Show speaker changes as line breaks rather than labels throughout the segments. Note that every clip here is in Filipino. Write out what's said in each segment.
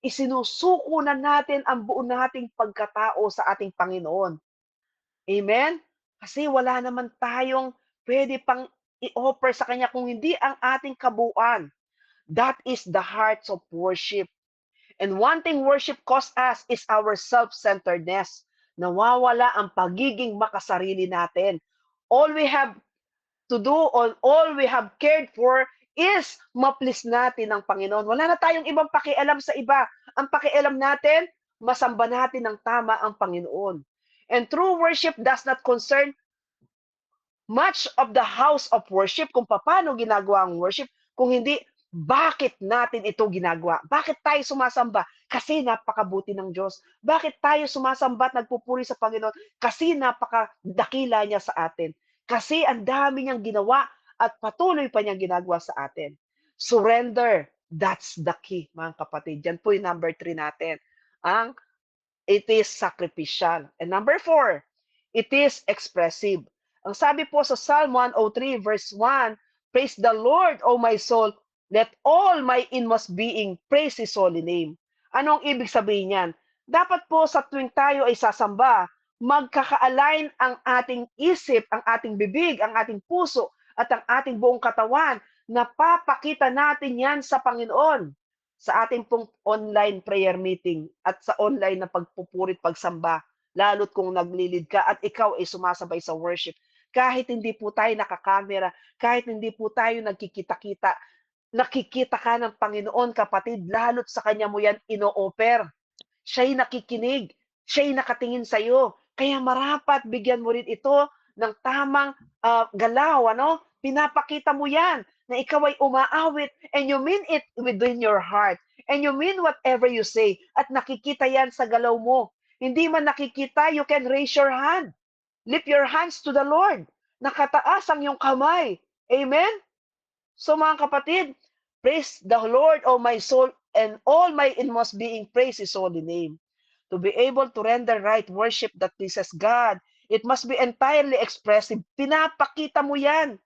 isinusuko na natin ang buo nating pagkatao sa ating Panginoon. Amen? Kasi wala naman tayong pwede pang i-offer sa Kanya kung hindi ang ating kabuuan. That is the heart of worship. And one thing worship costs us is our self-centeredness. Nawawala ang pagiging makasarili natin. All we have to do, all we have cared for is ma-please natin ang Panginoon. Wala na tayong ibang pakialam sa iba. Ang pakialam natin, masamba natin ng tama ang Panginoon. And true worship does not concern much of the house of worship, kung paano ginagawa ang worship, kung hindi, bakit natin ito ginagawa? Bakit tayo sumasamba? Kasi napakabuti ng Diyos. Bakit tayo sumasamba at nagpupuri sa Panginoon? Kasi napakadakila niya sa atin. Kasi ang dami niyang ginawa at patuloy pa niyang ginagawa sa atin. Surrender, that's the key, mga kapatid. Yan po yung number 3 natin. It is sacrificial. And number 4, it is expressive. Ang sabi po sa Psalm 103 verse 1, praise the Lord, O my soul, let all my inmost being praise His holy name. Anong ibig sabihin niyan? Dapat po sa tuwing tayo ay sasamba, magkaka-align ang ating isip, ang ating bibig, ang ating puso, at ang ating buong katawan. Napapakita natin yan sa Panginoon sa ating pong online prayer meeting at sa online na pagpupurit, pagsamba, lalo't kung naglilid ka at ikaw ay sumasabay sa worship. Kahit hindi po tayo nakakamera, kahit hindi po tayo nagkikita-kita, nakikita ka ng Panginoon, kapatid, lalo't sa Kanya mo yan ino-offer. Siya'y nakikinig, siya'y nakatingin sa iyo. Kaya marapat bigyan mo rin ito ng tamang galaw, ano? Pinapakita mo yan na ikaw ay umaawit and you mean it within your heart and you mean whatever you say at nakikita yan sa galaw mo. Hindi man nakikita, you can raise your hand. Lift your hands to the Lord. Nakataas ang iyong kamay. Amen? So mga kapatid, praise the Lord, O my soul, and all my inmost being, praise His holy name. To be able to render right worship that pleases God, it must be entirely expressive. Pinapakita mo yan.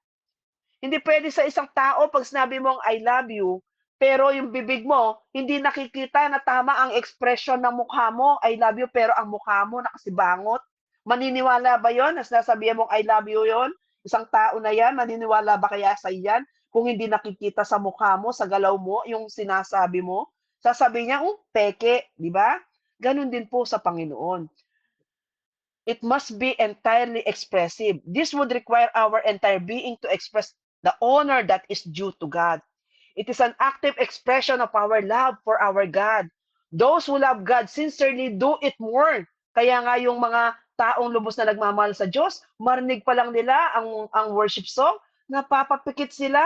Hindi pwede sa isang tao pag sinabi mong I love you, pero yung bibig mo, hindi nakikita na tama ang expression ng mukha mo, I love you, pero ang mukha mo nakasibangot. Maniniwala ba yon na sinasabihan mong I love you yon? Isang tao na yan, maniniwala ba kaya sa iyan? Kung hindi nakikita sa mukha mo, sa galaw mo, yung sinasabi mo, sasabihin niya, peke, di ba? Ganun din po sa Panginoon. It must be entirely expressive. This would require our entire being to express the honor that is due to God. It is an active expression of our love for our God. Those who love God sincerely do it more. Kaya nga yung mga taong lubos na nagmamahal sa Diyos, marinig pa lang nila ang worship song, napapapikit sila,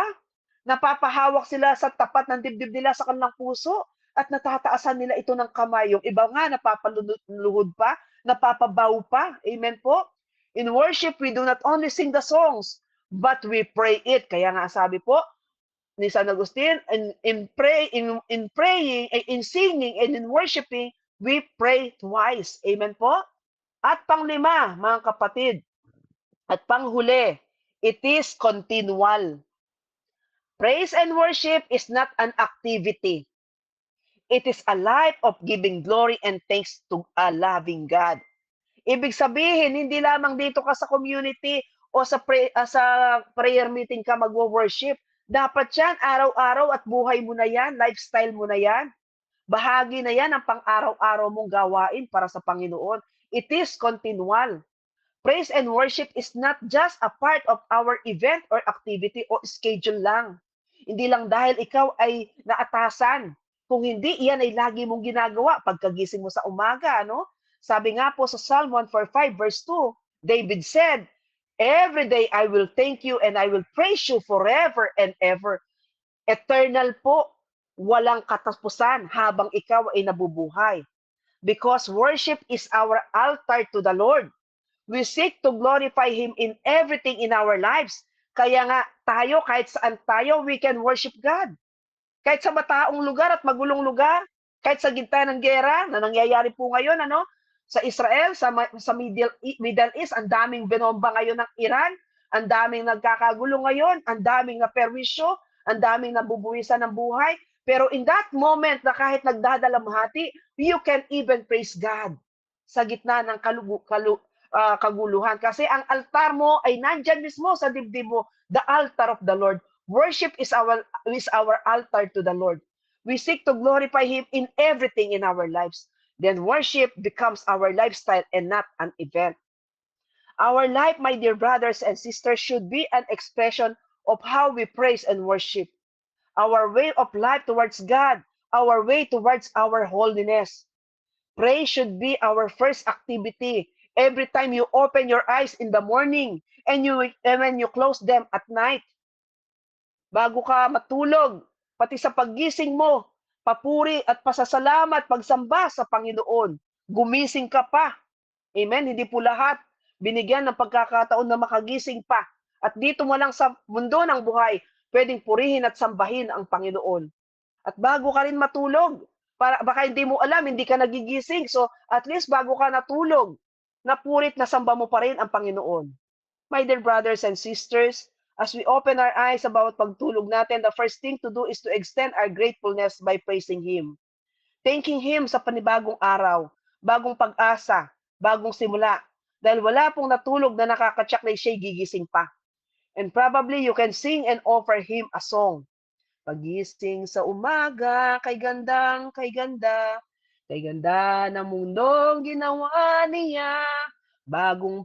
napapahawak sila sa tapat ng dibdib nila sa kanilang puso, at natataasan nila ito ng kamay. Yung iba nga, napapaluhod pa, napapabaw pa. Amen po? In worship, we do not only sing the songs, but we pray it. Kaya nga sabi po ni San Agustin, in praying, in singing, and in worshiping, we pray twice. Amen po? At panglima, mga kapatid, at panghuli, it is continual. Praise and worship is not an activity. It is a life of giving glory and thanks to a loving God. Ibig sabihin, hindi lamang dito ka sa community o sa prayer meeting ka magwo-worship. Dapat yan, araw-araw at buhay mo na yan, lifestyle mo na yan. Bahagi na yan ang pang-araw-araw mong gawain para sa Panginoon. It is continual. Praise and worship is not just a part of our event or activity o schedule lang. Hindi lang dahil ikaw ay naatasan. Kung hindi, iyan ay lagi mong ginagawa pagkagising mo sa umaga, no? Sabi nga po sa Psalm 145 verse 2, David said, every day I will thank you and I will praise you forever and ever. Eternal po, walang katapusan habang ikaw ay nabubuhay. Because worship is our altar to the Lord. We seek to glorify Him in everything in our lives. Kaya nga tayo, kahit saan tayo, we can worship God. Kahit sa mataong lugar at magulong lugar, kahit sa gitna ng gera na nangyayari po ngayon, ano, sa Israel, sa Middle East, ang daming binomba ngayon ng Iran, ang daming nagkakagulo ngayon, ang daming na perwisyo, ang daming nabubuwisan ng buhay. Pero in that moment na kahit nagdadalamhati, you can even praise God sa gitna ng kaguluhan. Kasi ang altar mo ay nandyan mismo sa dibdib mo, the altar of the Lord. Worship is our altar to the Lord. We seek to glorify Him in everything in our lives. Then worship becomes our lifestyle and not an event. Our life, my dear brothers and sisters, should be an expression of how we praise and worship. Our way of life towards God, our way towards our holiness. Praise should be our first activity. Every time you open your eyes in the morning and when you close them at night, bago ka matulog, pati sa paggising mo, papuri at pasasalamat, pagsamba sa Panginoon. Gumising ka pa. Amen? Hindi po lahat binigyan ng pagkakataon na makagising pa. At dito mo lang sa mundo ng buhay, pwedeng purihin at sambahin ang Panginoon. At bago ka rin matulog, baka hindi mo alam, hindi ka nagigising. So, at least bago ka natulog, napurit na samba mo pa rin ang Panginoon. My dear brothers and sisters, as we open our eyes about pagtulog natin, the first thing to do is to extend our gratefulness by praising Him. Thanking Him sa panibagong araw, bagong pag-asa, bagong simula. Dahil wala pong natulog na nakakatsak na siya'y gigising pa. And probably you can sing and offer Him a song. Pagising sa umaga, kay ganda ng mundong ginawa niya, bagong